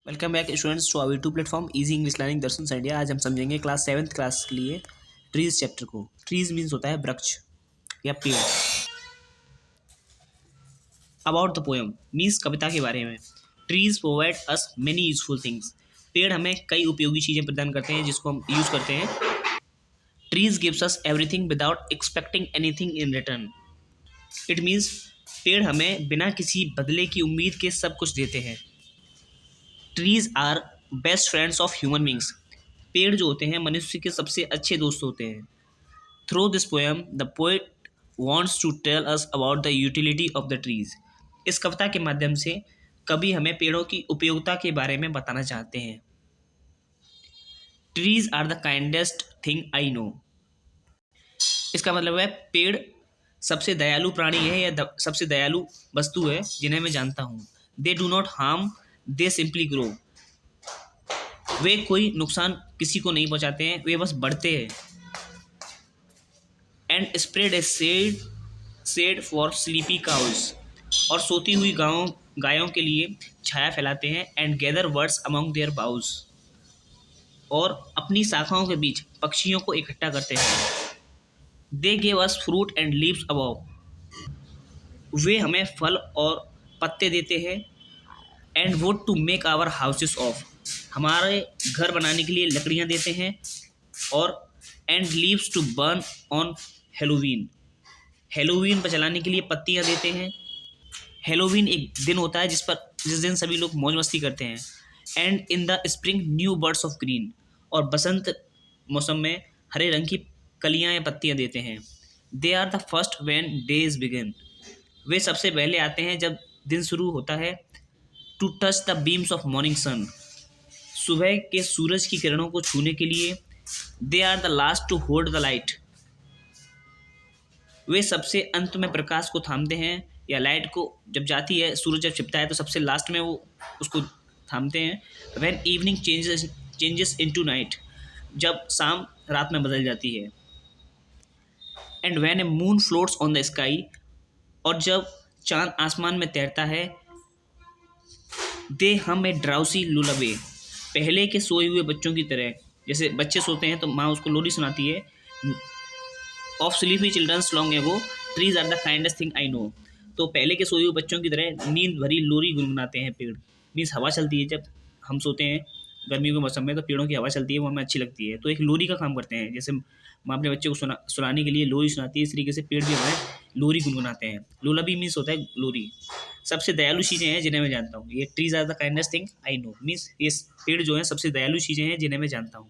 Welcome back students to our to platform easy English learning Darshan India. आज हम समझेंगे class 7th class के लिए ट्रीज चैप्टर को। ट्रीज मीन्स होता है वृक्ष या पेड़। अबाउट द पोएम मीन्स कविता के बारे में। Trees provide us many useful things. पेड़ हमें कई उपयोगी चीज़ें प्रदान करते हैं जिसको हम यूज़ करते हैं। Trees gives us everything without expecting anything in return. It means पेड़ हमें बिना किसी बदले की उम्मीद के सब कुछ देते हैं। Trees are best friends of human beings. पेड़ जो होते हैं मनुष्य के सबसे अच्छे दोस्त होते हैं। Through this poem the poet wants to tell us about the utility of the trees. इस कविता के माध्यम से कवि हमें पेड़ों की उपयोगिता के बारे में बताना चाहते हैं। Trees are the kindest thing I know. इसका मतलब है पेड़ सबसे दयालु प्राणी है या सबसे दयालु वस्तु है जिन्हें मैं जानता हूँ। They do not harm, they simply grow. वे कोई नुकसान किसी को नहीं पहुंचाते हैं, वे बस बढ़ते हैं। And spread a shade for sleepy cows. और सोती हुई गायों के लिए छाया फैलाते हैं। And gather birds among their boughs. और अपनी शाखाओं के बीच पक्षियों को इकट्ठा करते हैं। They gave us fruit and leaves above. वे हमें फल और पत्ते देते हैं। And wood to make our houses of. हमारे घर बनाने के लिए लकड़ियाँ देते हैं। और and leaves to burn on Halloween. Halloween पर जलाने के लिए पत्तियाँ देते हैं। हेलोवीन एक दिन होता है जिस दिन सभी लोग मौज मस्ती करते हैं। And in the spring new birds of green. और बसंत मौसम में हरे रंग की कलियाँ या पत्तियाँ देते हैं। They are the first when days begin. वे सबसे पहले आते हैं जब दिन शुरू होता है। To touch the beams of morning sun. सुबह के सूरज की किरणों को छूने के लिए। They are the last to hold the light. वे सबसे अंत में प्रकाश को थामते हैं या लाइट को जब जाती है, सूरज जब छिपता है तो सबसे लास्ट में वो उसको थामते हैं। When evening changes into night. जब शाम रात में बदल जाती है। And when A moon floats on the sky. और जब चांद आसमान में तैरता है। दे हम ए ड्राउसी लुलाबे। पहले के सोए हुए बच्चों की तरह। जैसे बच्चे सोते हैं तो माँ उसको लोरी सुनाती है। Of sleepy childrens long ago. Trees are the kindest thing I know. तो पहले के सोए हुए बच्चों की तरह नींद भरी लोरी गुनगुनाते हैं पेड़। मीन्स हवा चलती है जब हम सोते हैं गर्मियों के मौसम में, तो पेड़ों की हवा चलती है, वो हमें अच्छी लगती है। तो एक लोरी का काम करते हैं। जैसे माँ अपने बच्चे को सुनाने के लिए लोरी सुनाती है, इस तरीके से पेड़ भी हमें लोरी गुनगुनाते हैं। लुलाबी मीन्स होता है लोरी। सबसे दयालु चीज़ें हैं जिन्हें मैं जानता हूँ। ये trees are the kindest thing I know means ये पेड़ जो है सबसे दयालु चीज़ें हैं जिन्हें मैं जानता हूँ।